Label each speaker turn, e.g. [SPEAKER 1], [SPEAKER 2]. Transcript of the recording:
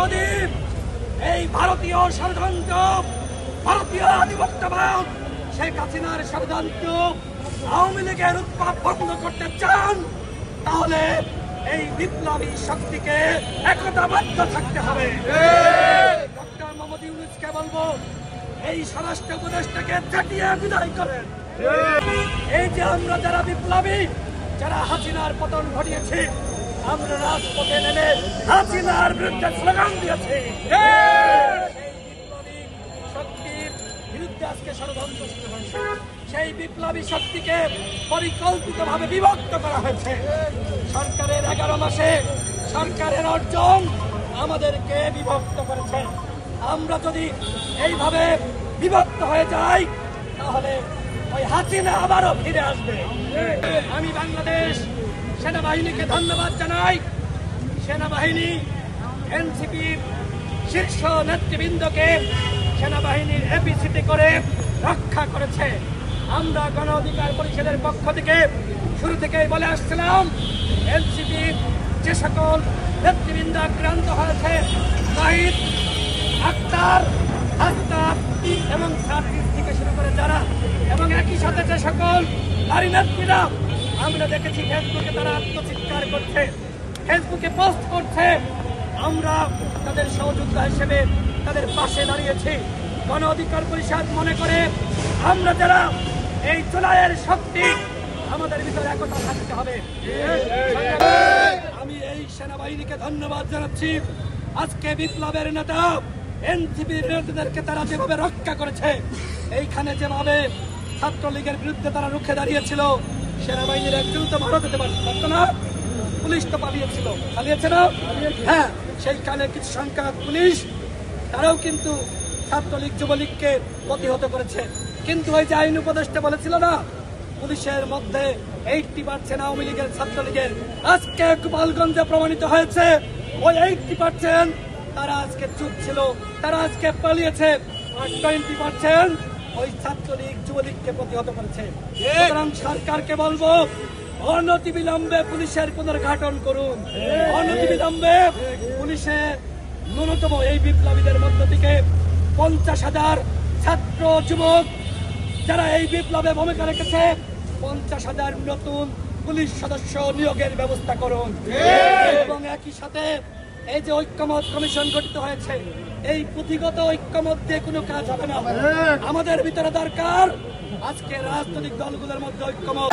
[SPEAKER 1] যদি এই ভারতীয় ষড়যন্ত্র, ভারতীয় আধিপত্যবাদ, শেখ হাসিনার ষড়যন্ত্র, আওয়ামী লীগের উৎপাত বন্ধ করতে চান, তাহলে এই বিপ্লবী শক্তিকে একতাবদ্ধ থাকতে হবে। ডক্টর মোহাম্মদ ইউনূসকে বলবো, এই স্বরাষ্ট্র উপদেষ্টাকে চাটিয়ে বিদায় করেন। এই যে আমরা যারা বিপ্লবী, যারা হাসিনার পতন ঘটিয়েছি, আমরা রাজপথে নেমে হাসিনার বিরুদ্ধে স্লোগান দিয়েছি। শক্তির বিরুদ্ধে আজকে ষড়যন্ত্র শুরু হয়েছে। সেই বিপ্লবী শক্তিকে পরিকল্পিতভাবে বিভক্ত করা হয়েছে। সরকারের 11 মাসে সরকারের অর্জন আমাদেরকে বিভক্ত করেছে। আমরা যদি এইভাবে বিভক্ত হয়ে যাই, তাহলে ওই হাসিনা আবারও ফিরে আসবে। আমি বাংলাদেশ সেনাবাহিনীকে ধন্যবাদ জানাই। সেনাবাহিনী এনসিপির শীর্ষ নেতৃবৃন্দকে সেনাবাহিনীর এপিসিতে করে রক্ষা করেছে। আমরা গণ অধিকার পরিষদের পক্ষ থেকে শুরু থেকেই বলে আসছিলাম, এনসিপির যে সকল নেতৃবৃন্দ আক্রান্ত হয়েছে, শহীদ আক্তার, আক্তার এবং সার্ভিস থেকে শুরু করে যারা, এবং একই সাথে যে সকল নারী নেত্রীরা আমরা দেখেছি ফেসবুকে তারা আত্মচিৎকার করছে, ফেসবুকে পোস্ট করছে, আমরা তাদের সহযোদ্ধা হিসেবে তাদের পাশে দাঁড়িয়েছি। গণ অধিকার পরিষদ মনে করে আমরা যারা এই জুলাইয়ের শক্তি, আমাদের ভিতরে একতা থাকতে হবে। আমি এই সেনাবাহিনীকে ধন্যবাদ জানাচ্ছি। আজকে বিপ্লবের নেতা এনসিপির নেতাদেরকে তারা যেভাবে রক্ষা করেছে, এইখানে যেভাবে ছাত্রলীগের বিরুদ্ধে তারা রুখে দাঁড়িয়েছিল, সেনাবাহিনীর একজন তো ভারত হতে পারত না, পুলিশ তো পালিয়েছিল, পালিয়েছে না? হ্যাঁ, সেইখানে কিছু সংখ্যক পুলিশ তারাও কিন্তু ছাত্রলীগ যুবলীগকে প্রতিহত করেছে। কিন্তু ওই যে আইন উপদেষ্টা বলেছিল না, পুলিশের মধ্যে 80% আওয়ামী লীগের, ছাত্রলীগের, আজকে গোপালগঞ্জে প্রমাণিত হয়েছে ওই 80% তারা আজকে চুপ ছিল, তারা আজকে পালিয়েছে, আর 20% ওই ছাত্রলীগ যুবলীগকে প্রতিহত করেছে। সুতরাং সরকারকে বলবো, অনতিবিলম্বে পুলিশের পুনর্গঠন করুন। অনতিবিলম্বে পুলিশের ন্যূনতম এই বিপ্লবীদের মধ্য থেকে 50,000 ছাত্র যুবক যারা এই বিপ্লবে ভূমিকা রেখেছে, 50,000 নতুন পুলিশ সদস্য নিয়োগের ব্যবস্থা করুন। এবং একই সাথে এই যে ঐক্যমত কমিশন গঠিত হয়েছে, এই পুঁথিগত ঐক্যমত দিয়ে কোনো কাজ হবে না। আমাদের ভিতরে দরকার আজকে রাজনৈতিক দলগুলোর মধ্যে ঐক্যমত।